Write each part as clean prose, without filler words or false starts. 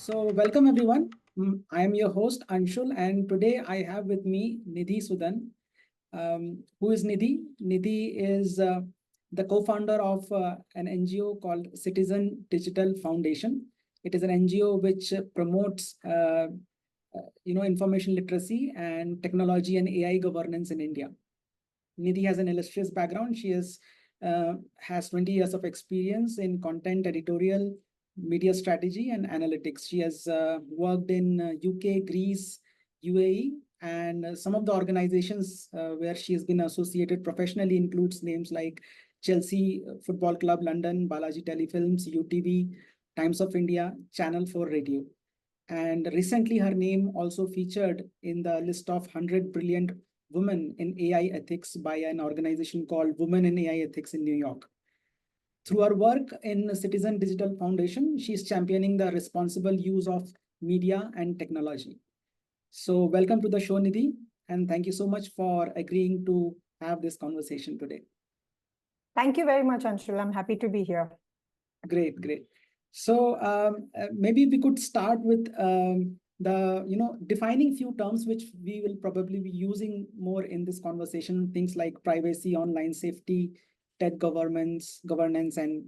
Welcome everyone. I am your host Anshul, and today I have with me Nidhi Sudhan. Who is Nidhi? Nidhi is the co-founder of an NGO called Citizen Digital Foundation. It is an NGO which promotes information literacy and technology and AI governance in India. Nidhi has an illustrious background. She has 20 years of experience in content editorial, media strategy, and analytics. She has worked in UK, Greece, UAE, and some of the organizations where she has been associated professionally includes names like Chelsea Football Club London, Balaji Telefilms, UTV, Times of India, Channel 4 Radio. And recently her name also featured in the list of 100 brilliant women in AI ethics by an organization called Women in AI Ethics in New York. Through her work in Citizen Digital Foundation, she's championing the responsible use of media and technology. So welcome to the show, Nidhi, and thank you so much for agreeing to have this conversation today. Thank you very much, Anshul. I'm happy to be here. Great. So maybe we could start with defining few terms which we will probably be using more in this conversation, things like privacy, online safety, tech governance, and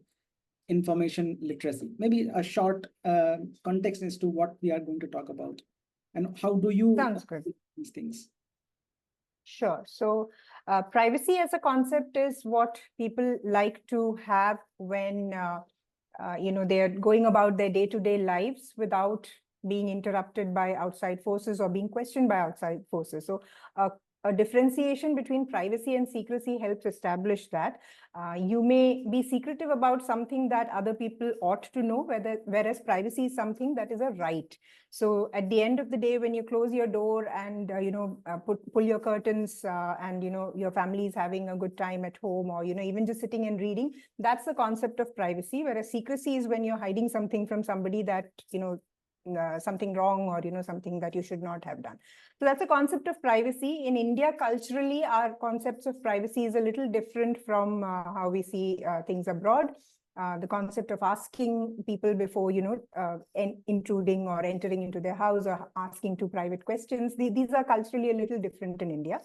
information literacy. Maybe a short context as to what we are going to talk about, and how do you do these things? Sure. So privacy as a concept is what people like to have when they're going about their day-to-day lives without being interrupted by outside forces or being questioned by outside forces. So a differentiation between privacy and secrecy helps establish that. You may be secretive about something that other people ought to know, whereas privacy is something that is a right. So at the end of the day, when you close your door and pull your curtains and your family is having a good time at home, or even just sitting and reading, that's the concept of privacy. Whereas secrecy is when you're hiding something from somebody that something wrong, or something that you should not have done. So that's a concept of privacy. In India, culturally, our concepts of privacy is a little different from how we see things abroad. The concept of asking people before intruding or entering into their house, or asking two private questions, these are culturally a little different in India.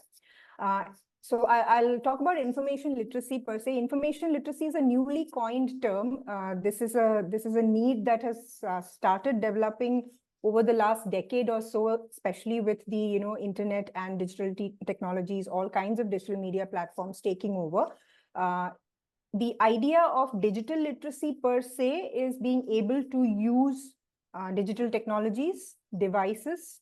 So I'll talk about information literacy per se. Information literacy is a newly coined term. This is a need that has started developing over the last decade or so, especially with the internet and digital technologies, all kinds of digital media platforms taking over. The idea of digital literacy per se is being able to use digital technologies, devices,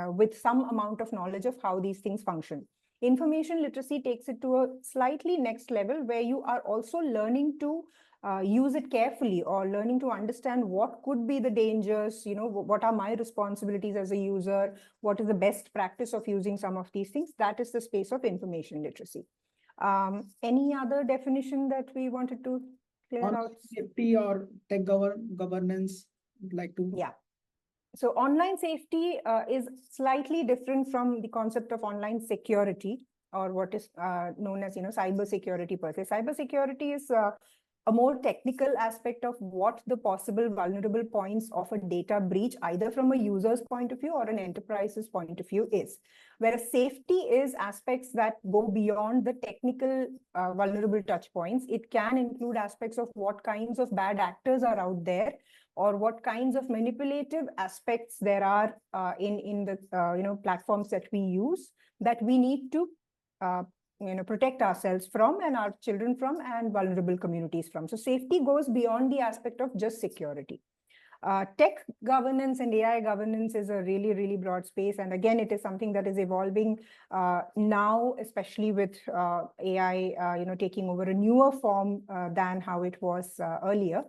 with some amount of knowledge of how these things function. Information literacy takes it to a slightly next level, where you are also learning to use it carefully, or learning to understand what could be the dangers, what are my responsibilities as a user, what is the best practice of using some of these things. That is the space of information literacy. Any other definition that we wanted to clear out? Safety or tech governance, like to... Yeah. So online safety is slightly different from the concept of online security, or what is known as cyber security per se. Cyber security is a more technical aspect of what the possible vulnerable points of a data breach, either from a user's point of view or an enterprise's point of view, is. Whereas safety is aspects that go beyond the technical vulnerable touch points. It can include aspects of what kinds of bad actors are out there, or what kinds of manipulative aspects there are in the platforms that we use, that we need to protect ourselves from, and our children from, and vulnerable communities from. So safety goes beyond the aspect of just security. Tech governance and AI governance is a really, really broad space. And again, it is something that is evolving now, especially with AI taking over a newer form than how it was earlier.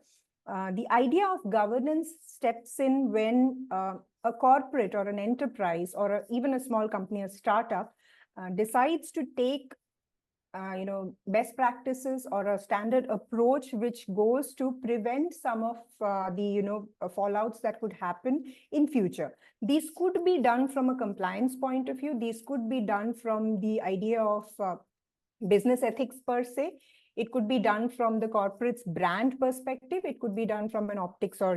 The idea of governance steps in when a corporate or an enterprise, or even a small company, a startup, decides to take best practices or a standard approach which goes to prevent some of the fallouts that could happen in future. These could be done from a compliance point of view. These could be done from the idea of business ethics per se. It could be done from the corporate's brand perspective. It could be done from an optics or,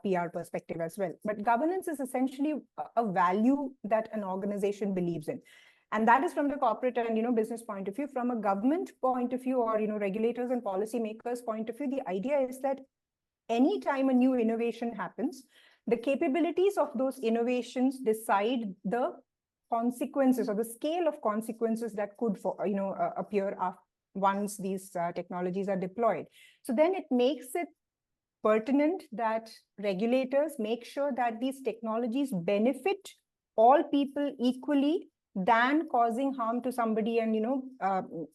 PR perspective as well. But governance is essentially a value that an organization believes in. And that is from the corporate and, business point of view. From a government point of view, or, regulators and policymakers point of view, the idea is that anytime a new innovation happens, the capabilities of those innovations decide the consequences or the scale of consequences that could, appear once these technologies are deployed. So then it makes it pertinent that regulators make sure that these technologies benefit all people equally than causing harm to somebody and,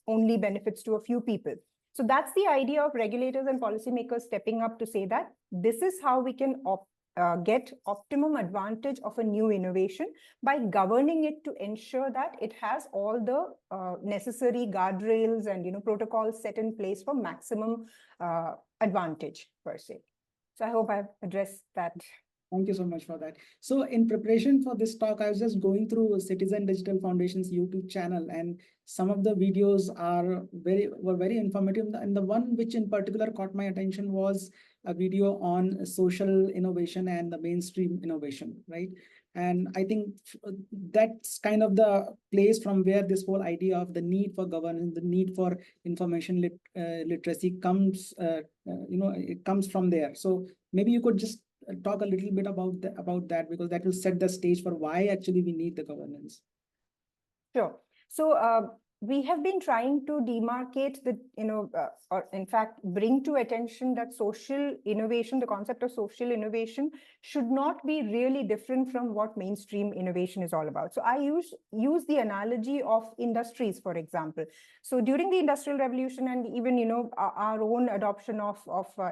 only benefits to a few people. So that's the idea of regulators and policymakers stepping up to say that this is how we can get optimum advantage of a new innovation by governing it to ensure that it has all the necessary guardrails and, protocols set in place for maximum advantage per se. So I hope I've addressed that. Thank you so much for that. So in preparation for this talk, I was just going through Citizen Digital Foundation's YouTube channel, and some of the videos were very informative. And the one which in particular caught my attention was a video on social innovation and the mainstream innovation, right? And I think that's kind of the place from where this whole idea of the need for governance, the need for information literacy comes, it comes from there. So maybe you could just talk a little bit about that, because that will set the stage for why actually we need the governance. Sure. So we have been trying to demarcate the, or in fact, bring to attention that social innovation, the concept of social innovation should not be really different from what mainstream innovation is all about. So I use the analogy of industries, for example. So during the Industrial Revolution and even, our own adoption of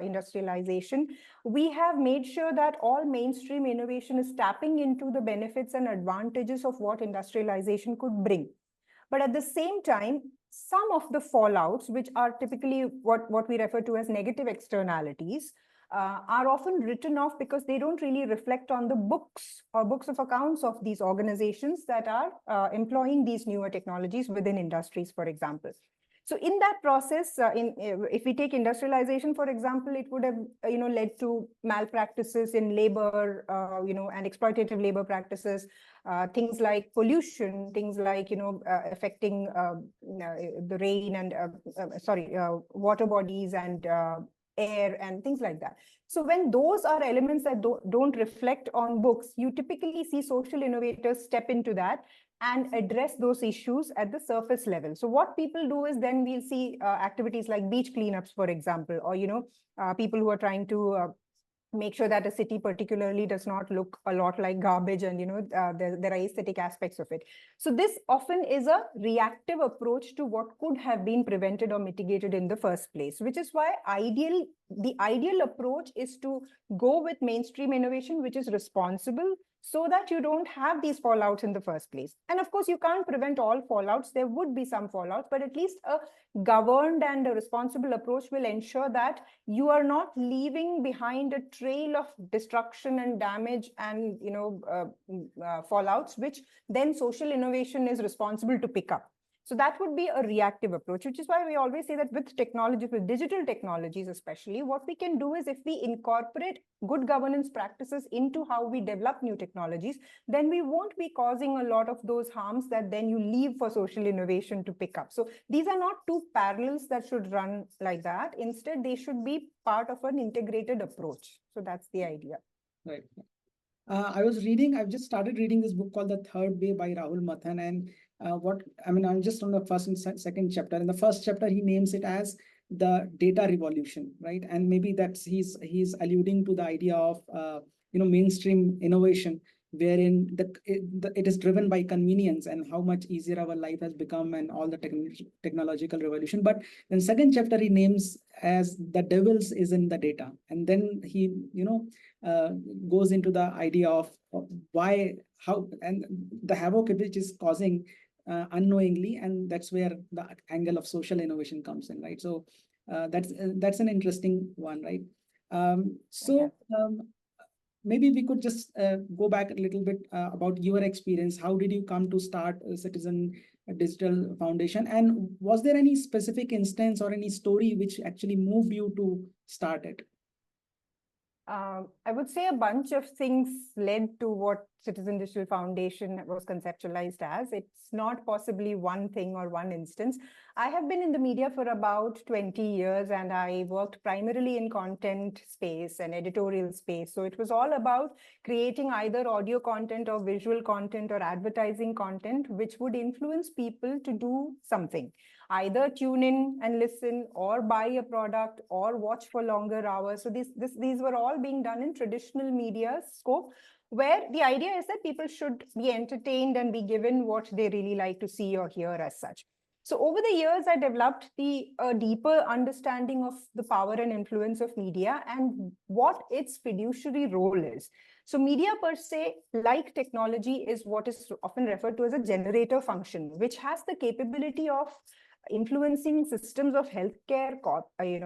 industrialization, we have made sure that all mainstream innovation is tapping into the benefits and advantages of what industrialization could bring. But at the same time, some of the fallouts, which are typically what we refer to as negative externalities, are often written off because they don't really reflect on the books or books of accounts of these organizations that are employing these newer technologies within industries, for example. So in that process, if we take industrialization, for example, it would have led to malpractices in labor, and exploitative labor practices, things like pollution, things like affecting the rain and water bodies and air and things like that. So when those are elements that don't reflect on books, you typically see social innovators step into that and address those issues at the surface level. So what people do is then we'll see activities like beach cleanups, for example, or, people who are trying to make sure that a city particularly does not look a lot like garbage and, there are aesthetic aspects of it. So this often is a reactive approach to what could have been prevented or mitigated in the first place, which is why the ideal approach is to go with mainstream innovation, which is responsible, so that you don't have these fallouts in the first place. And of course, you can't prevent all fallouts. There would be some fallouts, but at least a governed and a responsible approach will ensure that you are not leaving behind a trail of destruction and damage and fallouts, which then social innovation is responsible to pick up. So that would be a reactive approach, which is why we always say that with technology, with digital technologies especially, what we can do is if we incorporate good governance practices into how we develop new technologies, then we won't be causing a lot of those harms that then you leave for social innovation to pick up. So these are not two parallels that should run like that. Instead, they should be part of an integrated approach. So that's the idea. Right. I've just started reading this book called The Third Way by Rahul Matthan, and I'm just on the first and second chapter. In the first chapter, he names it as the data revolution, right? And maybe that's he's alluding to the idea of mainstream innovation, wherein it is driven by convenience and how much easier our life has become and all the technological revolution. But in second chapter, he names as the devils is in the data, and then he goes into the idea of why, how, and the havoc which is causing unknowingly, and that's where the angle of social innovation comes in, right? So that's an interesting one, right? Maybe we could just go back a little bit about your experience. How did you come to start Citizen digital foundation. And was there any specific instance or any story which actually moved you to start it? I would say a bunch of things led to what Citizen Digital Foundation was conceptualized as. It's not possibly one thing or one instance. I have been in the media for about 20 years, and I worked primarily in content space and editorial space. So it was all about creating either audio content or visual content or advertising content, which would influence people to do something. Either tune in and listen, or buy a product, or watch for longer hours. So these were all being done in traditional media scope, where the idea is that people should be entertained and be given what they really like to see or hear as such. So over the years, I developed a deeper understanding of the power and influence of media and what its fiduciary role is. So media per se, like technology, is what is often referred to as a generator function, which has the capability of influencing systems of healthcare,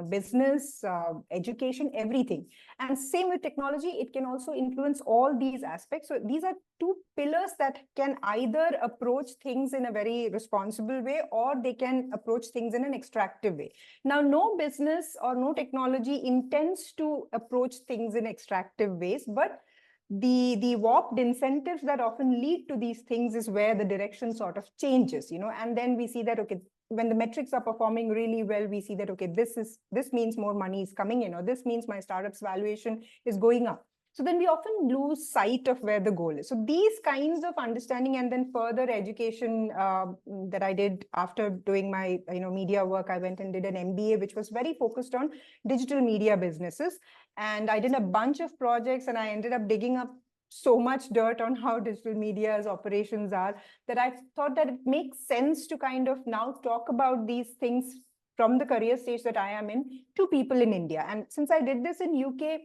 business, education, everything. And same with technology, it can also influence all these aspects. So these are two pillars that can either approach things in a very responsible way, or they can approach things in an extractive way. Now, no business or no technology intends to approach things in extractive ways, but the warped incentives that often lead to these things is where the direction sort of changes, and then we see that, okay, when the metrics are performing really well, we see that, okay, this means more money is coming in, or this means my startup's valuation is going up. So then we often lose sight of where the goal is. So these kinds of understanding, and then further education that I did after doing my media work, I went and did an MBA, which was very focused on digital media businesses. And I did a bunch of projects, and I ended up digging up so much dirt on how digital media's operations are, that I thought that it makes sense to kind of now talk about these things from the career stage that I am in to people in India. And since I did this in UK,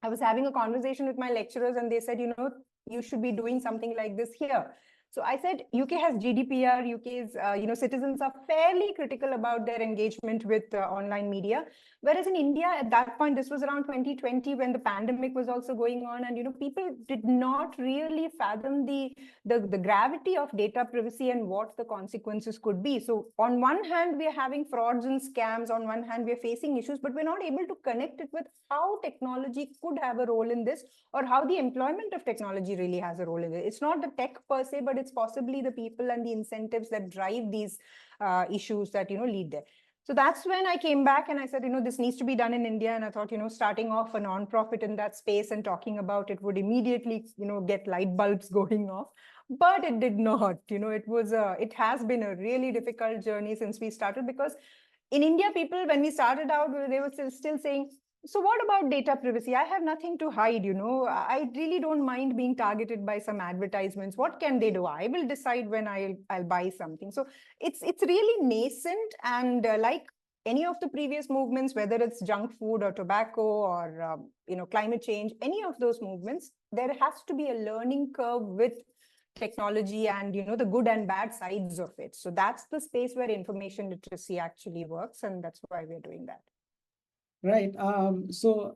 I was having a conversation with my lecturers, and they said, you should be doing something like this here. So I said, UK has GDPR, UK's citizens are fairly critical about their engagement with online media. Whereas in India, at that point, this was around 2020 when the pandemic was also going on, and people did not really fathom the gravity of data privacy and what the consequences could be. So on one hand, we are having frauds and scams. On one hand, we are facing issues, but we're not able to connect it with how technology could have a role in this, or how the employment of technology really has a role in it. It's not the tech per se, but it's possibly the people and the incentives that drive these issues that lead there. So that's when I came back and I said, this needs to be done in India. And I thought, starting off a nonprofit in that space and talking about it would immediately, get light bulbs going off. But it did not. It has been a really difficult journey since we started, because in India, people, when we started out, they were still saying, so what about data privacy? I have nothing to hide, I really don't mind being targeted by some advertisements. What can they do? I will decide when I'll buy something. So it's really nascent, and like any of the previous movements, whether it's junk food or tobacco or climate change, any of those movements, there has to be a learning curve with technology and the good and bad sides of it. So that's the space where information literacy actually works, and that's why we're doing that. Right. So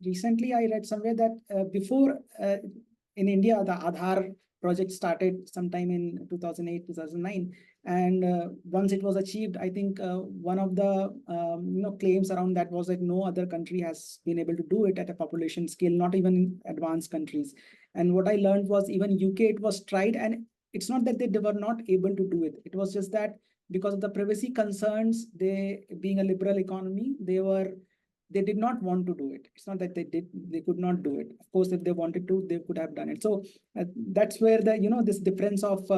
recently I read somewhere that before in India, the Aadhar project started sometime in 2008, 2009. And once it was achieved, I think one of the claims around that was that no other country has been able to do it at a population scale, not even in advanced countries. And what I learned was even UK, it was tried, and it's not that they were not able to do it. It was just that because of the privacy concerns, they, being a liberal economy, they did not want to do it. It's not that they could not do it. Of course, if they wanted to, they could have done it. So that's where this difference of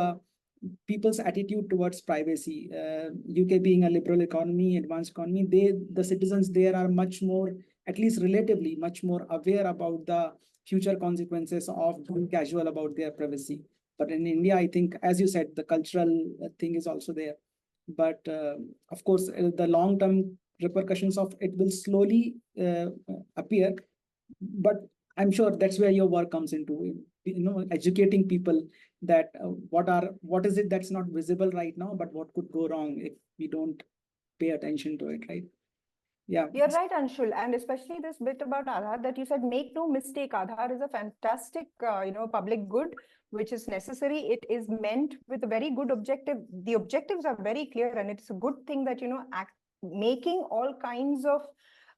people's attitude towards privacy. UK being a liberal economy, advanced economy, the citizens there are much more, at least relatively, much more aware about the future consequences of being casual about their privacy. But in India, I think, as you said, the cultural thing is also there. But of course, the long-term repercussions of it will slowly appear. But I'm sure that's where your work comes into, educating people that what is it that's not visible right now, but what could go wrong if we don't pay attention to it, right? Yeah. You're right, Anshul, and especially this bit about Aadhar that you said, make no mistake, Aadhar is a fantastic, public good, which is necessary. It is meant with a very good objective. The objectives are very clear, and it's a good thing that, making all kinds of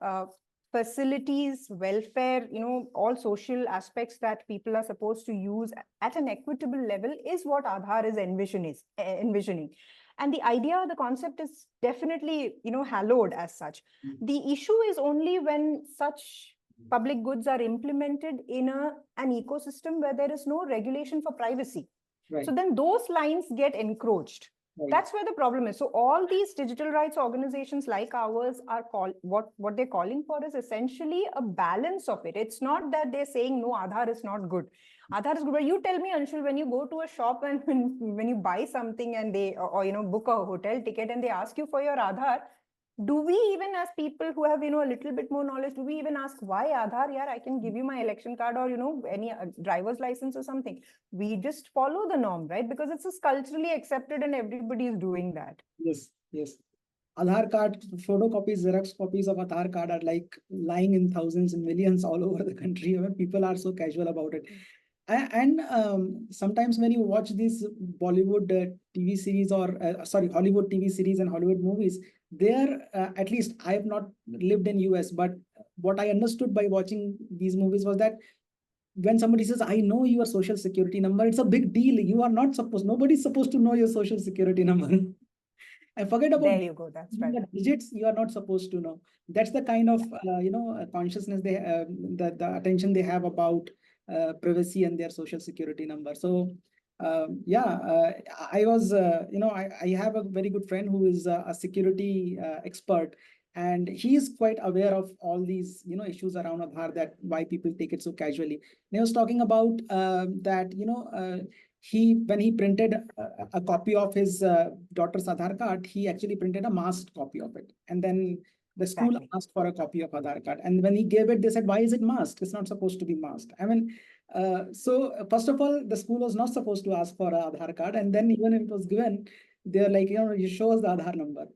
uh, facilities, welfare, all social aspects that people are supposed to use at an equitable level is what Aadhar is envisioning. And the idea, the concept is definitely, hallowed as such. The issue is only when such public goods are implemented in an ecosystem where there is no regulation for privacy. Right. So then those lines get encroached. Right. That's where the problem is. So all these digital rights organizations like ours are what they're calling for is essentially a balance of it. It's not that they're saying no, Aadhar is not good. Aadhar is good. But you tell me, Anshul, when you go to a shop and when you buy something and they or book a hotel ticket and they ask you for your Aadhar, do we even, as people who have a little bit more knowledge, do we even ask why Aadhar? Yeah, I can give you my election card or any driver's license or something. We just follow the norm, right? Because it's just culturally accepted and everybody is doing that. Yes, yes. Aadhar card photocopies, Xerox copies of Aadhar card are like lying in thousands and millions all over the country. I mean, people are so casual about it. And sometimes when you watch these Bollywood TV series or Hollywood TV series and Hollywood movies, there at least I have not lived in US, but what I understood by watching these movies was that when somebody says, I know your social security number, it's a big deal. You are not supposed, nobody's supposed to know your social security number. And forget about there you go. That's right. the digits you are not supposed to know. That's the kind of consciousness they the attention they have about privacy and their social security number. So I was I have a very good friend who is a security expert, and he is quite aware of all these issues around Aadhaar, that why people take it so casually. And he was talking about that when he printed a copy of his daughter's Aadhar card, he actually printed a masked copy of it. And then the school Exactly. asked for a copy of Aadhar card. And when he gave it, they said, why is it masked? It's not supposed to be masked. I mean, so first of all, the school was not supposed to ask for an Aadhar card. And then even if it was given, they're like, you show us the Aadhar number.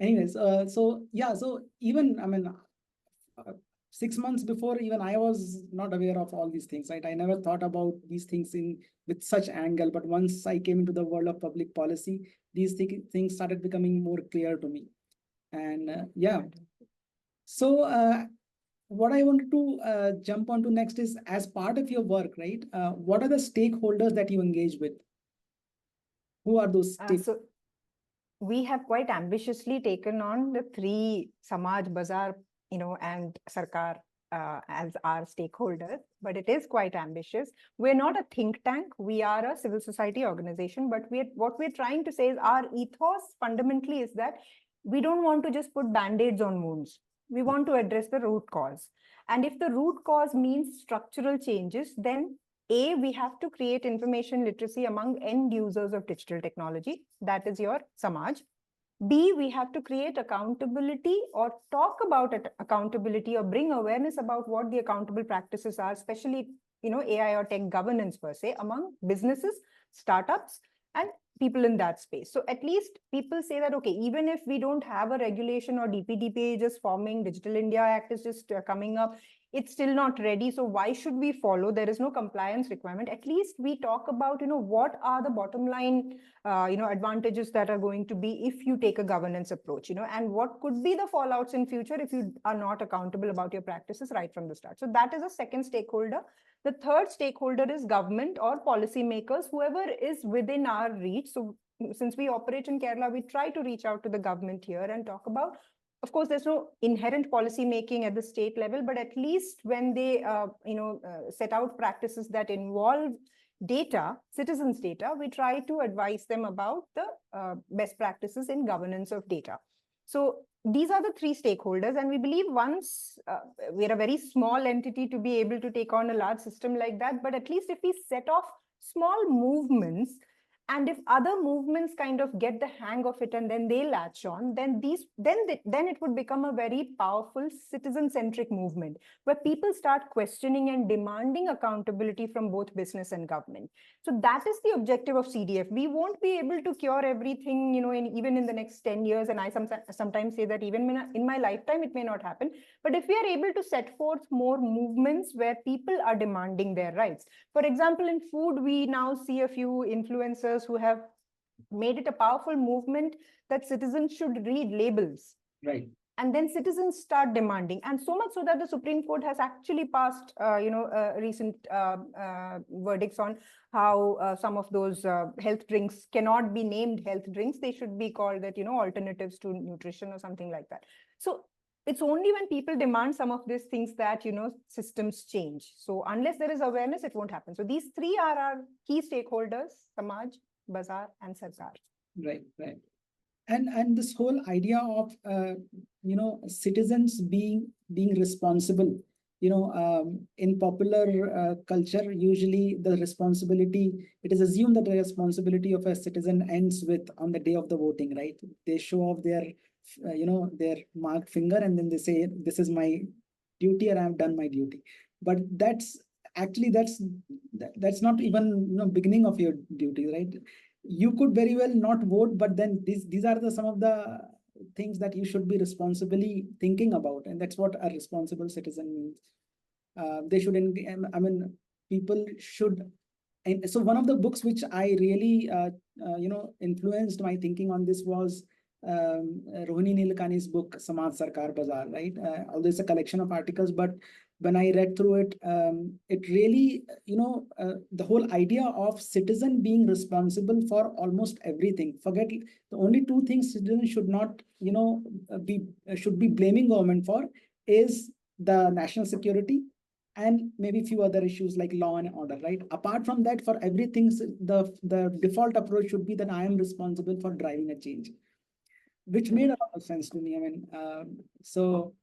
Anyways, so even, I mean, 6 months before, even I was not aware of all these things, right? I never thought about these things with such angle. But once I came into the world of public policy, these things started becoming more clear to me. And so what I wanted to jump onto next is, as part of your work, right? What are the stakeholders that you engage with? Who are those stakeholders? So we have quite ambitiously taken on the three Samaj, Bazaar, and Sarkaar as our stakeholders, but it is quite ambitious. We're not a think tank. We are a civil society organization, but what we're trying to say is our ethos fundamentally is that we don't want to just put band-aids on wounds. We want to address the root cause. And if the root cause means structural changes, then we have to create information literacy among end users of digital technology. That is your Samaj. B, we have to create accountability or talk about accountability or bring awareness about what the accountable practices are, especially, AI or tech governance per se, among businesses, startups, and people in that space. So at least people say that, okay, even if we don't have a regulation or DPDP just forming, Digital India Act is just coming up, it's still not ready. So why should we follow? There is no compliance requirement. At least we talk about, what are the bottom line, advantages that are going to be if you take a governance approach, and what could be the fallouts in future if you are not accountable about your practices right from the start. So that is a second stakeholder. The third stakeholder is government or policymakers, whoever is within our reach. So since we operate in Kerala, we try to reach out to the government here and talk about, of course, there's no inherent policy making at the state level, but at least when they, set out practices that involve data, citizens' data, we try to advise them about the best practices in governance of data. So these are the three stakeholders, and we believe once we're a very small entity to be able to take on a large system like that, but at least if we set off small movements And if other movements kind of get the hang of it and then they latch on, then then it would become a very powerful citizen-centric movement where people start questioning and demanding accountability from both business and government. So that is the objective of CDF. We won't be able to cure everything, even in the next 10 years. And I sometimes say that even in my lifetime, it may not happen. But if we are able to set forth more movements where people are demanding their rights. For example, in food, we now see a few influencers who have made it a powerful movement that citizens should read labels. Right. And then citizens start demanding, and so much so that the Supreme Court has actually passed, recent verdicts on how some of those health drinks cannot be named health drinks. They should be called that, alternatives to nutrition or something like that. So it's only when people demand some of these things that, systems change. So unless there is awareness, it won't happen. So these three are our key stakeholders: Samaj, Bazaar, and Sarkaar. Right, right. And this whole idea of citizens being responsible, in popular culture, usually the responsibility, it is assumed that the responsibility of a citizen ends with on the day of the voting, right? They show off their their marked finger, and then they say, this is my duty, and I have done my duty. But that's actually that's not even beginning of your duty, right? You could very well not vote, but then these are some of the things that you should be responsibly thinking about, and that's what a responsible citizen means. They shouldn't. I mean, people should. And so one of the books which I really influenced my thinking on this was Rohini Nilekani's book Samaj, Sarkaar, Bazaar. Right, although it's a collection of articles, but when I read through it, it really, the whole idea of citizen being responsible for almost everything. Forget the only two things citizens should not, should be blaming government for is the national security and maybe few other issues like law and order, right? Apart from that, for everything, the default approach should be that I am responsible for driving a change, which made a lot of sense to me. I mean, so.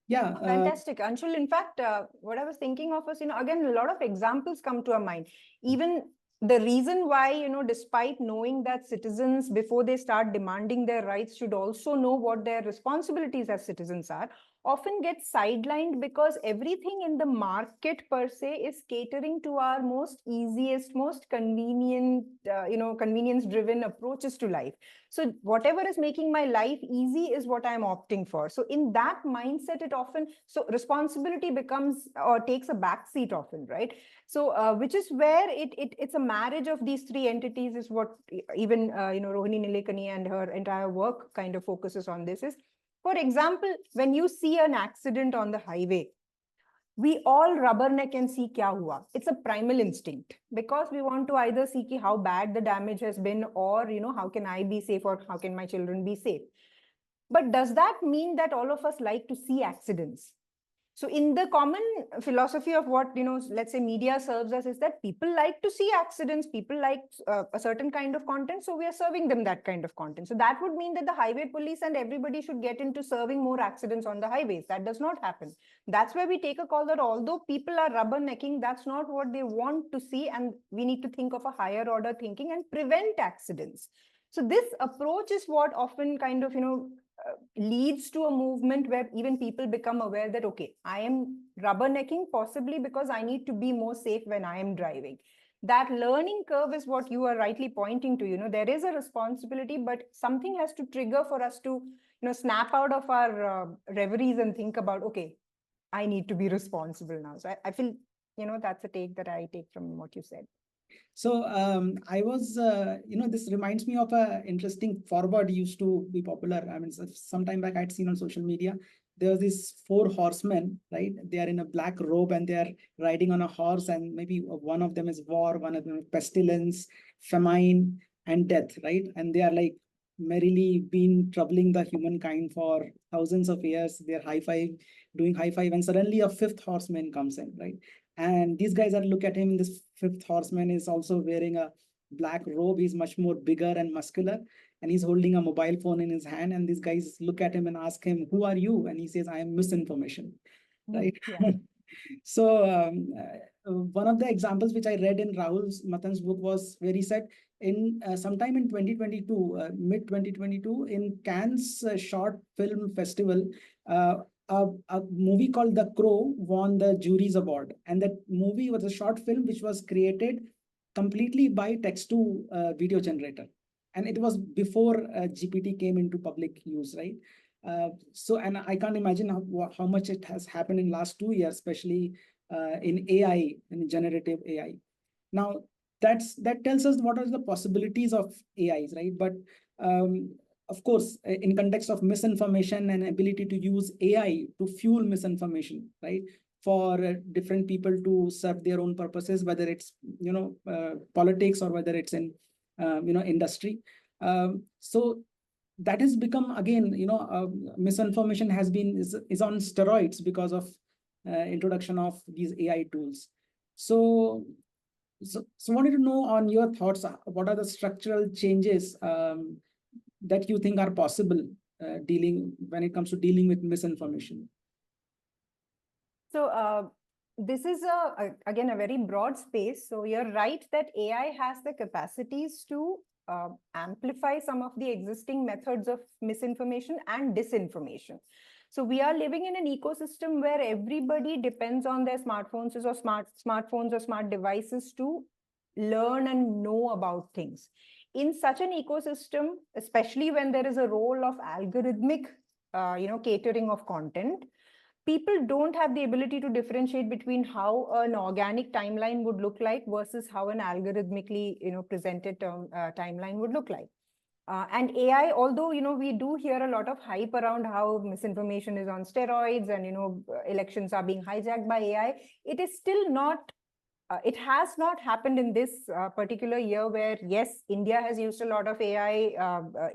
Yeah. Fantastic, Anshul. In fact, what I was thinking of was, again, a lot of examples come to our mind. Even the reason why, despite knowing that citizens, before they start demanding their rights, should also know what their responsibilities as citizens are, often gets sidelined because everything in the market per se is catering to our most easiest, most convenient, convenience-driven approaches to life. So whatever is making my life easy is what I'm opting for. So in that mindset, it often, so responsibility becomes or takes a backseat often, right? So which is where it's a marriage of these three entities is what even, Rohini Nilekani and her entire work kind of focuses on. This is, for example, when you see an accident on the highway, we all rubberneck and see kya hua. It's a primal instinct because we want to either see how bad the damage has been, or how can I be safe, or how can my children be safe. But does that mean that all of us like to see accidents? So in the common philosophy of what, let's say media serves us is that people like to see accidents, people like a certain kind of content, so we are serving them that kind of content. So that would mean that the highway police and everybody should get into serving more accidents on the highways. That does not happen. That's where we take a call that although people are rubbernecking, that's not what they want to see, and we need to think of a higher order thinking and prevent accidents. So this approach is what often kind of, leads to a movement where even people become aware that, okay, I am rubbernecking possibly because I need to be more safe when I am driving. That learning curve is what you are rightly pointing to. There is a responsibility, but something has to trigger for us to, snap out of our reveries and think about, okay, I need to be responsible now. So I feel, that's a take that I take from what you said. So I was, this reminds me of a interesting forward used to be popular. I mean, some time back I'd seen on social media, there was these 4 horsemen, right? They are in a black robe and they are riding on a horse, and maybe one of them is war, one of them is pestilence, famine, and death, right? And they are like merrily been troubling the humankind for thousands of years. They're doing high five, and suddenly a 5th horseman comes in, right? And these guys are look at him. This 5th horseman is also wearing a black robe. He's much more bigger and muscular, and he's holding a mobile phone in his hand. And these guys look at him and ask him, "Who are you?" And he says, "I am misinformation." Right. Yeah. So one of the examples which I read in Rahul's Matthan's book was where he said, in sometime in 2022, mid 2022, in Cannes Short Film Festival, a movie called The Crow won the jury's award. And that movie was a short film which was created completely by text to video generator. And it was before GPT came into public use, right? And I can't imagine how much it has happened in last 2 years, especially in AI, in generative AI. Now, that tells us what are the possibilities of AIs, right? But of course, in context of misinformation and ability to use AI to fuel misinformation, right? For different people to serve their own purposes, whether it's politics or whether it's in industry. So that has become again, misinformation is on steroids because of introduction of these AI tools. So wanted to know on your thoughts, what are the structural changes that you think are possible when it comes to dealing with misinformation? So this is again a very broad space. So you're right that AI has the capacities to amplify some of the existing methods of misinformation and disinformation. So we are living in an ecosystem where everybody depends on their smartphones or smartphones or smart devices to learn and know about things. In such an ecosystem, especially when there is a role of algorithmic, catering of content, people don't have the ability to differentiate between how an organic timeline would look like versus how an algorithmically, presented timeline would look like. And AI, although, we do hear a lot of hype around how misinformation is on steroids and, elections are being hijacked by AI, it is still not, it has not happened in this particular year where, yes, India has used a lot of AI,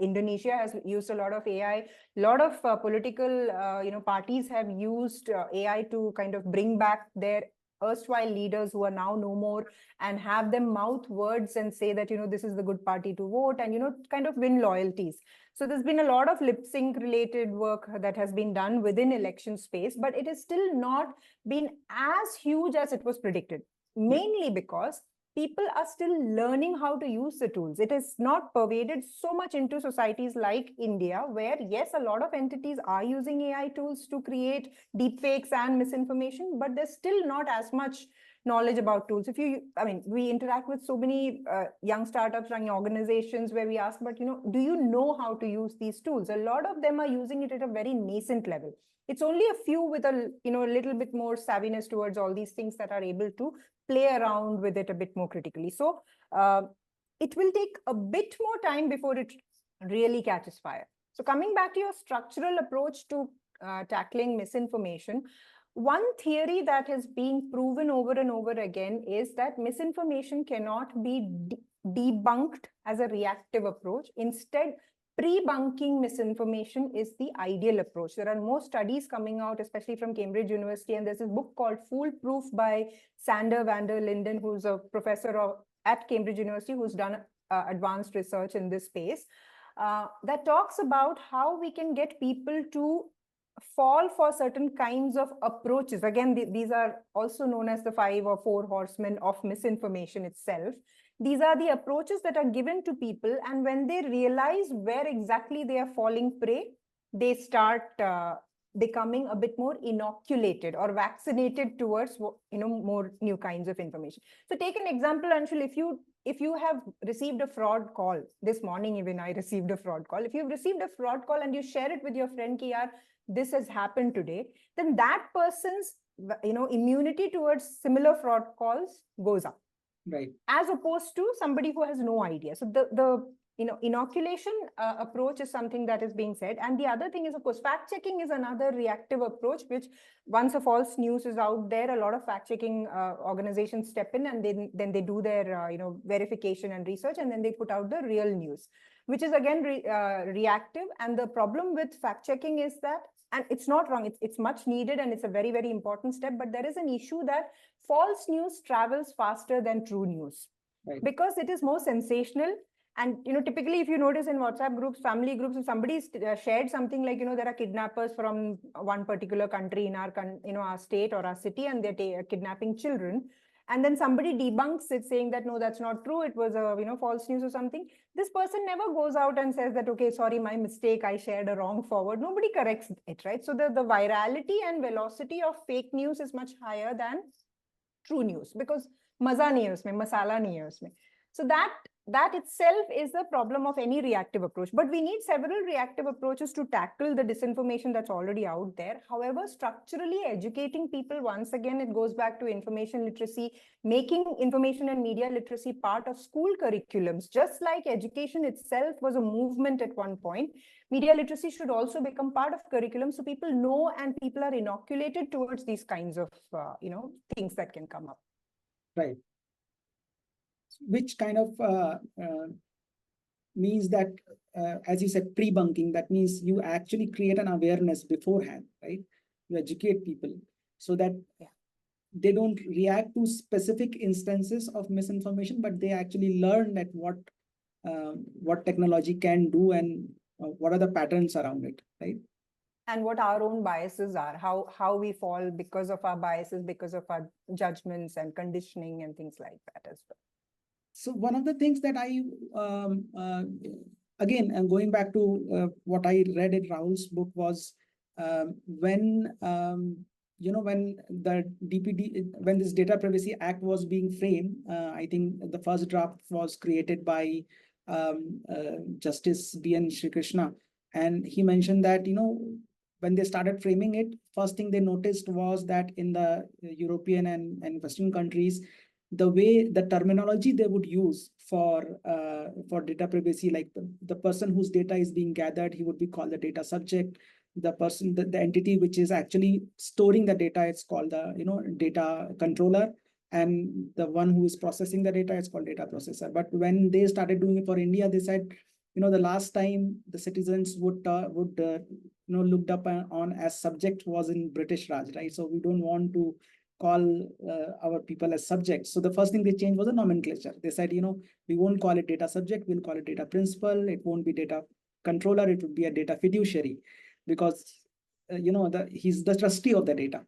Indonesia has used a lot of AI, a lot of political, parties have used AI to kind of bring back their erstwhile leaders who are now no more and have them mouth words and say that, this is the good party to vote and, kind of win loyalties. So there's been a lot of lip sync related work that has been done within election space, but it has still not been as huge as it was predicted, mainly because people are still learning how to use the tools. It is not pervaded so much into societies like India, where, yes, a lot of entities are using AI tools to create deepfakes and misinformation, but there's still not as much knowledge about tools. We interact with so many young startups and organizations where we ask, but, do you know how to use these tools? A lot of them are using it at a very nascent level. It's only a few with a, little bit more savviness towards all these things that are able to play around with it a bit more critically. So it will take a bit more time before it really catches fire. So coming back to your structural approach to tackling misinformation, one theory that is being proven over and over again is that misinformation cannot be debunked as a reactive approach. Instead, pre-bunking misinformation is the ideal approach. There are more studies coming out, especially from Cambridge University, and there's a book called Foolproof by Sander van der Linden, who's a professor at Cambridge University, who's done advanced research in this space, that talks about how we can get people to fall for certain kinds of approaches. Again, these are also known as the 5 or 4 horsemen of misinformation itself. These are the approaches that are given to people, and when they realize where exactly they are falling prey, they start becoming a bit more inoculated or vaccinated towards, more new kinds of information. So take an example, Anshul. If you have received a fraud call, this morning even I received a fraud call. If you've received a fraud call and you share it with your friend, ki yaar, this has happened today, then that person's, immunity towards similar fraud calls goes up. Right. As opposed to somebody who has no idea. So the inoculation approach is something that is being said. And the other thing is, of course, fact checking is another reactive approach, which once a false news is out there, a lot of fact checking organizations step in and then they do their verification and research, and then they put out the real news, which is again reactive. And the problem with fact checking is that, and it's not wrong, it's much needed and it's a very, very important step, but there is an issue that false news travels faster than true news, right? Because it is more sensational. And, typically, if you notice in WhatsApp groups, family groups, if somebody shared something like, there are kidnappers from one particular country in our, our state or our city, and they're kidnapping children, and then somebody debunks it saying that no, that's not true, it was a false news or something, this person never goes out and says that, okay, sorry, my mistake, I shared a wrong forward. Nobody corrects it, right? So the virality and velocity of fake news is much higher than true news, because maza nahi hai usme, masala nahi hai usme. So that itself is the problem of any reactive approach. But we need several reactive approaches to tackle the disinformation that's already out there. However, structurally educating people, once again, it goes back to information literacy, making information and media literacy part of school curriculums. Just like education itself was a movement at one point, media literacy should also become part of curriculum, so people know and people are inoculated towards these kinds of things that can come up. Right. Which kind of means that, as you said, pre-bunking, that means you actually create an awareness beforehand, right? You educate people so that they don't react to specific instances of misinformation, but they actually learn that what technology can do and what are the patterns around it, right? And what our own biases are, how we fall because of our biases, because of our judgments and conditioning and things like that as well. So one of the things that I, again, going back to what I read in Rahul's book was when the when this Data Privacy Act was being framed, I think the first draft was created by Justice B.N. Sri Krishna. And he mentioned that, when they started framing it, first thing they noticed was that in the European and Western countries, the way the terminology they would use for data privacy, like the person whose data is being gathered, he would be called the data subject. The person, the entity which is actually storing the data, it's called the data controller, and the one who is processing the data is called data processor. But when they started doing it for India, they said, the last time the citizens would looked up on as subject was in British Raj, right? So we don't want to call our people as subjects. So the first thing they changed was the nomenclature. They said, we won't call it data subject, we'll call it data principal. It won't be data controller, it would be a data fiduciary, because he's the trustee of the data.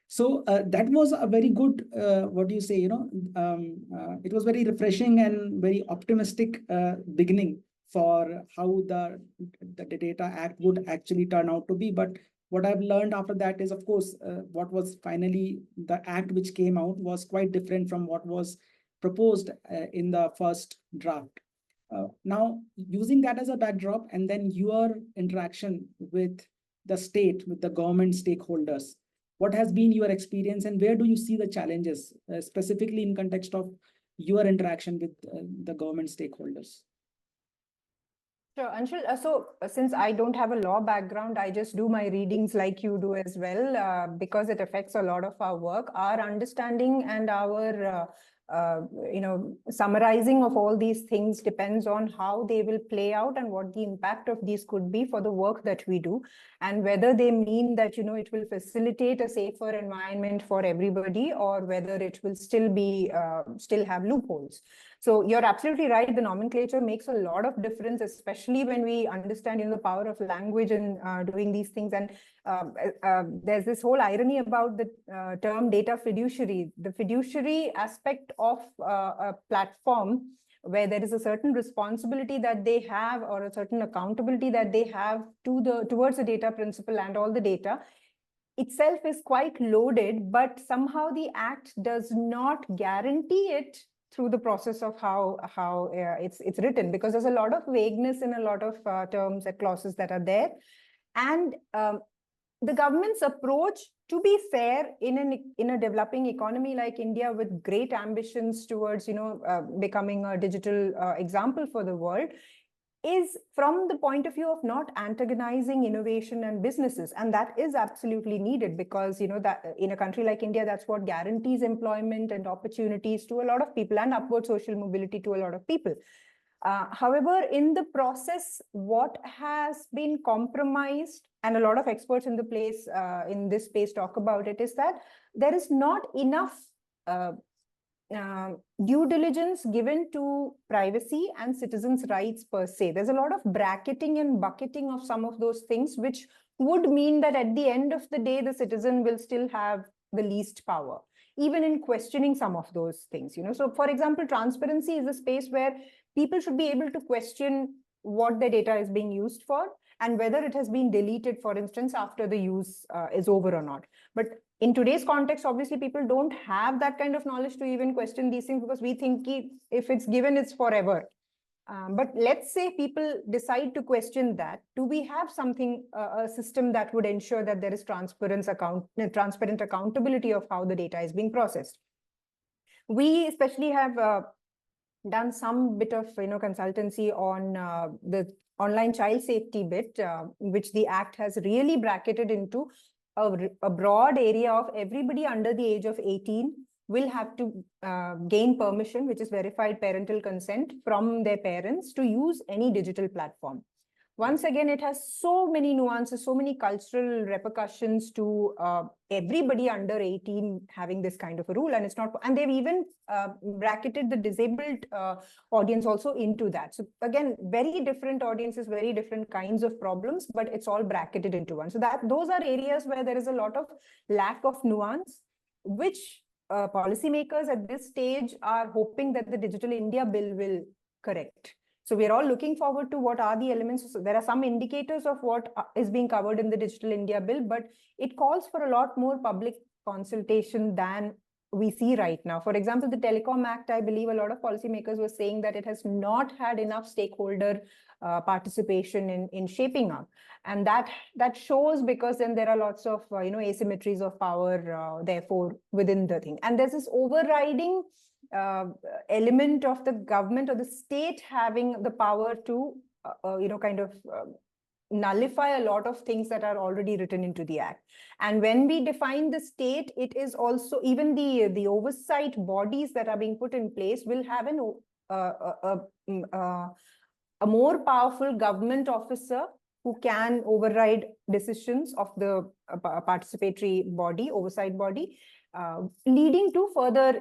So that was a very good, what do you say, it was very refreshing and very optimistic beginning for how the Data Act would actually turn out to be. But what I've learned after that is, of course, what was finally the act which came out was quite different from what was proposed in the first draft. Now, using that as a backdrop, and then your interaction with the state, with the government stakeholders, what has been your experience and where do you see the challenges, specifically in context of your interaction with the government stakeholders? Sure, Anshul. So since I don't have a law background, I just do my readings like you do as well, because it affects a lot of our work. Our understanding and our summarizing of all these things depends on how they will play out and what the impact of these could be for the work that we do, and whether they mean that, it will facilitate a safer environment for everybody, or whether it will still be, still have loopholes. So you're absolutely right. The nomenclature makes a lot of difference, especially when we understand, the power of language in doing these things. And there's this whole irony about the term data fiduciary. The fiduciary aspect of a platform where there is a certain responsibility that they have, or a certain accountability that they have towards the data principle and all the data itself is quite loaded, but somehow the act does not guarantee it through the process of how it's written, because there's a lot of vagueness in a lot of terms and clauses that are there. And the government's approach, to be fair, in a developing economy like India with great ambitions towards becoming a digital example for the world, is from the point of view of not antagonizing innovation and businesses. And that is absolutely needed, because that in a country like India, that's what guarantees employment and opportunities to a lot of people and upward social mobility to a lot of people. However, in the process, what has been compromised, and a lot of experts in the place in this space talk about it, is that there is not enough due diligence given to privacy and citizens' rights per se. There's a lot of bracketing and bucketing of some of those things, which would mean that at the end of the day, the citizen will still have the least power. even in questioning some of those things, So for example, transparency is a space where people should be able to question what their data is being used for and whether it has been deleted, for instance, after the use is over or not. But in today's context, obviously, people don't have that kind of knowledge to even question these things because we think if it's given, it's forever. But let's say people decide to question that. Do we have something, a system that would ensure that there is transparent accountability of how the data is being processed? We especially have done some bit of consultancy on the online child safety bit, which the Act has really bracketed into a broad area of everybody under the age of 18 will have to gain permission, which is verified parental consent from their parents to use any digital platform. Once again, it has so many nuances, so many cultural repercussions to everybody under 18 having this kind of a rule. And it's not, and they've even bracketed the disabled audience also into that. So again, very different audiences, very different kinds of problems, but it's all bracketed into one. So those are areas where there is a lot of lack of nuance, which policymakers at this stage are hoping that the Digital India Bill will correct. So we're all looking forward to what are the elements. So there are some indicators of what is being covered in the Digital India Bill, but it calls for a lot more public consultation than we see right now. For example, the Telecom Act, I believe a lot of policymakers were saying that it has not had enough stakeholder participation in shaping up. And that shows because then there are lots of asymmetries of power, therefore, within the thing. And there's this overriding element of the government or the state having the power to, nullify a lot of things that are already written into the Act. And when we define the state, it is also even the oversight bodies that are being put in place will have a more powerful government officer who can override decisions of the participatory body, oversight body, leading to further,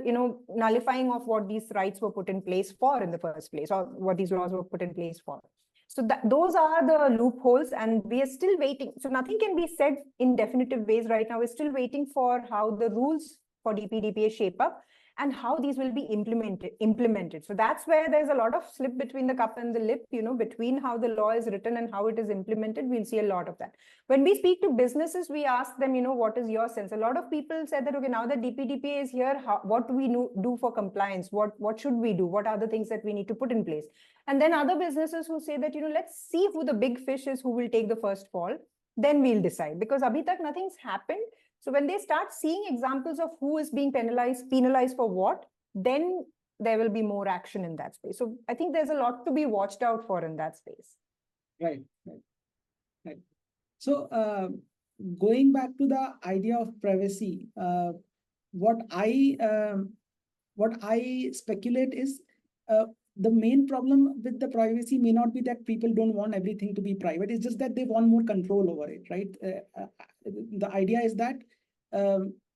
nullifying of what these rights were put in place for in the first place, or what these laws were put in place for. So those are the loopholes, and we are still waiting. So nothing can be said in definitive ways right now. We're still waiting for how the rules for DPDPA shape up and how these will be implemented. So that's where there's a lot of slip between the cup and the lip, between how the law is written and how it is implemented. We'll see a lot of that. When we speak to businesses, we ask them, what is your sense? A lot of people said that, okay, now that DPDPA is here, what do we do for compliance? What should we do? What are the things that we need to put in place? And then other businesses who say that, let's see who the big fish is, who will take the first fall. Then we'll decide, because abhi tak nothing's happened. So when they start seeing examples of who is being penalized for what, then there will be more action in that space. So I think there's a lot to be watched out for in that space. Right. So going back to the idea of privacy, what I speculate is the main problem with the privacy may not be that people don't want everything to be private. It's just that they want more control over it, right? The idea is that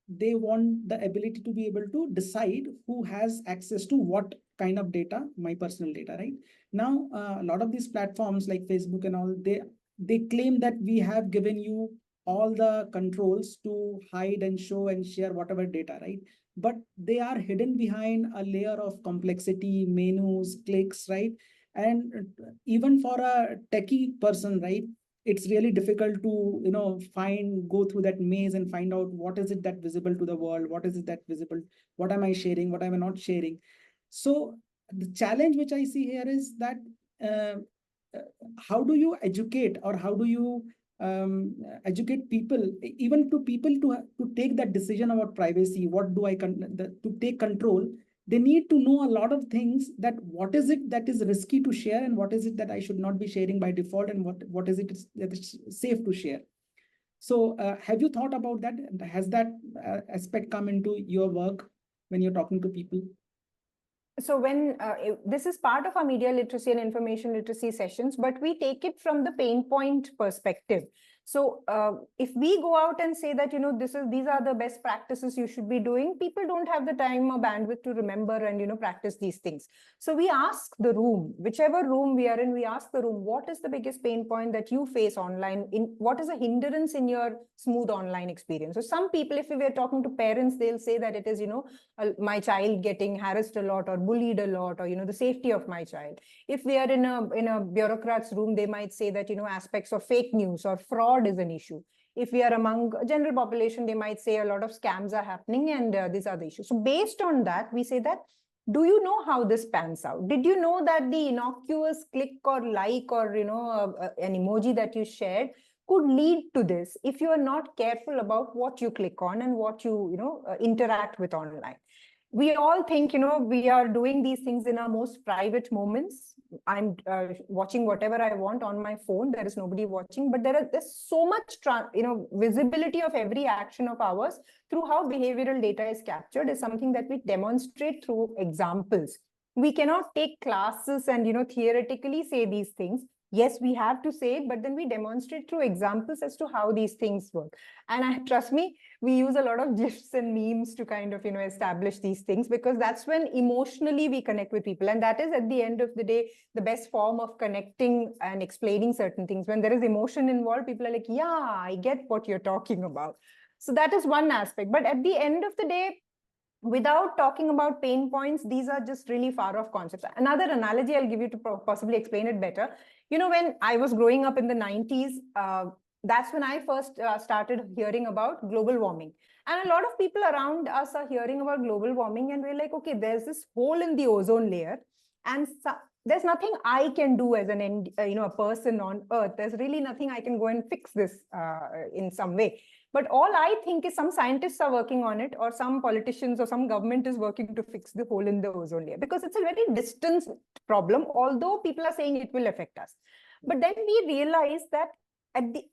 they want the ability to be able to decide who has access to what kind of data, my personal data, right? Now, a lot of these platforms like Facebook and all, they claim that we have given you all the controls to hide and show and share whatever data, right? But they are hidden behind a layer of complexity, menus, clicks, right? And even for a techie person, right, it's really difficult to go through that maze and find out what is it that visible to the world, what is it that visible, what am I sharing, what am I not sharing. So the challenge which I see here is that how do you educate, or how do you educate people, even to people to take that decision about privacy? What do to take control? They need to know a lot of things, that what is it that is risky to share, and what is it that I should not be sharing by default, and what is it that is safe to share. So have you thought about that? Has that aspect come into your work when you're talking to people? So when this is part of our media literacy and information literacy sessions, but we take it from the pain point perspective. So if we go out and say that, these are the best practices you should be doing, people don't have the time or bandwidth to remember and, practice these things. So we ask the room, whichever room we are in, we ask the room, what is the biggest pain point that you face online? What is a hindrance in your smooth online experience? So some people, if we were talking to parents, they'll say that it is, my child getting harassed a lot or bullied a lot, or, the safety of my child. If we are in a bureaucrat's room, they might say that, aspects of fake news or fraud is an issue. If we are among general population, they might say a lot of scams are happening and these are the issues. So based on that, we say that, do you know how this pans out? Did you know that the innocuous click or like or, an emoji that you shared could lead to this if you are not careful about what you click on and what you, interact with online? We all think, we are doing these things in our most private moments. I'm watching whatever I want on my phone. There is nobody watching, but there's so much, visibility of every action of ours through how behavioral data is captured is something that we demonstrate through examples. We cannot take classes and, theoretically say these things. Yes, we have to say it, but then we demonstrate through examples as to how these things work. And trust me, we use a lot of gifs and memes to kind of, establish these things, because that's when emotionally we connect with people. And that is, at the end of the day, the best form of connecting and explaining certain things. When there is emotion involved, people are like, yeah, I get what you're talking about. So that is one aspect. But at the end of the day, without talking about pain points, these are just really far off concepts. Another analogy I'll give you to possibly explain it better. When I was growing up in the 90s, that's when I first started hearing about global warming. And a lot of people around us are hearing about global warming, and we're like, okay, there's this hole in the ozone layer, and there's nothing I can do as a person on Earth. There's really nothing I can go and fix this in some way. But all I think is some scientists are working on it, or some politicians or some government is working to fix the hole in the ozone layer, because it's a very distant problem, although people are saying it will affect us. But then we realize that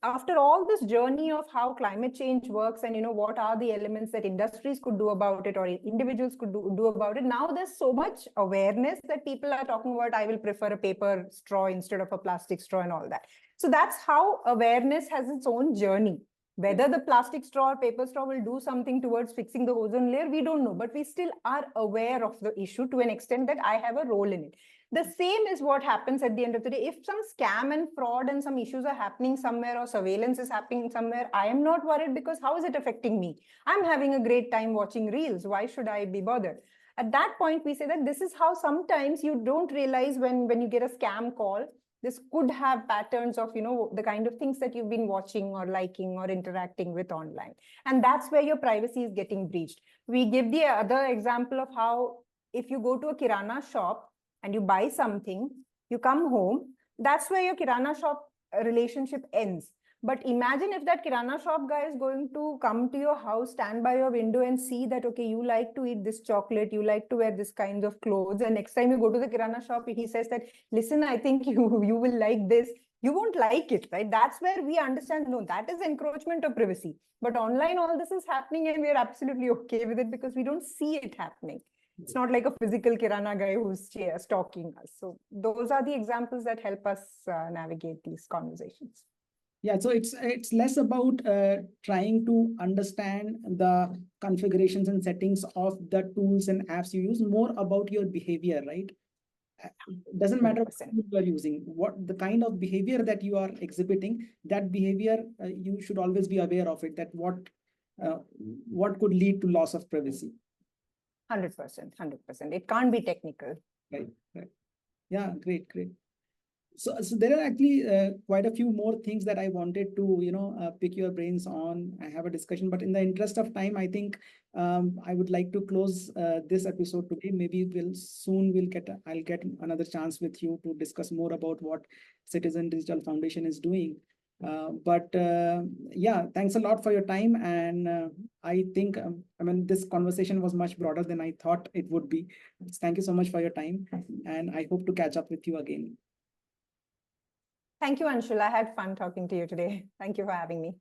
after all this journey of how climate change works and what are the elements that industries could do about it or individuals could do about it, now there's so much awareness that people are talking about, I will prefer a paper straw instead of a plastic straw and all that. So that's how awareness has its own journey. Whether the plastic straw or paper straw will do something towards fixing the ozone layer, we don't know, but we still are aware of the issue to an extent that I have a role in it. The same is what happens at the end of the day. If some scam and fraud and some issues are happening somewhere, or surveillance is happening somewhere, I am not worried, because how is it affecting me? I'm having a great time watching reels. Why should I be bothered? At that point, we say that this is how sometimes you don't realize when you get a scam call, this could have patterns of, the kind of things that you've been watching or liking or interacting with online. And that's where your privacy is getting breached. We give the other example of how, if you go to a Kirana shop and you buy something, you come home, that's where your Kirana shop relationship ends. But imagine if that Kirana shop guy is going to come to your house, stand by your window and see that, okay, you like to eat this chocolate, you like to wear this kind of clothes. And next time you go to the Kirana shop, he says that, listen, I think you will like this. You won't like it, right? That's where we understand, no, that is encroachment of privacy. But online, all this is happening and we're absolutely okay with it because we don't see it happening. It's not like a physical Kirana guy who's stalking us. So those are the examples that help us navigate these conversations. Yeah, so it's less about trying to understand the configurations and settings of the tools and apps you use, more about your behavior, right? Doesn't matter what you are using, what the kind of behavior that you are exhibiting, that behavior you should always be aware of it, that what could lead to loss of privacy. 100%, 100%. It can't be technical. Right. Yeah, great. So there are actually quite a few more things that I wanted to, pick your brains on. I have a discussion, but in the interest of time, I think I would like to close this episode today. Maybe I'll get another chance with you to discuss more about what Citizen Digital Foundation is doing. Yeah, thanks a lot for your time. And I think, this conversation was much broader than I thought it would be. Thank you so much for your time. And I hope to catch up with you again. Thank you, Anshul. I had fun talking to you today. Thank you for having me.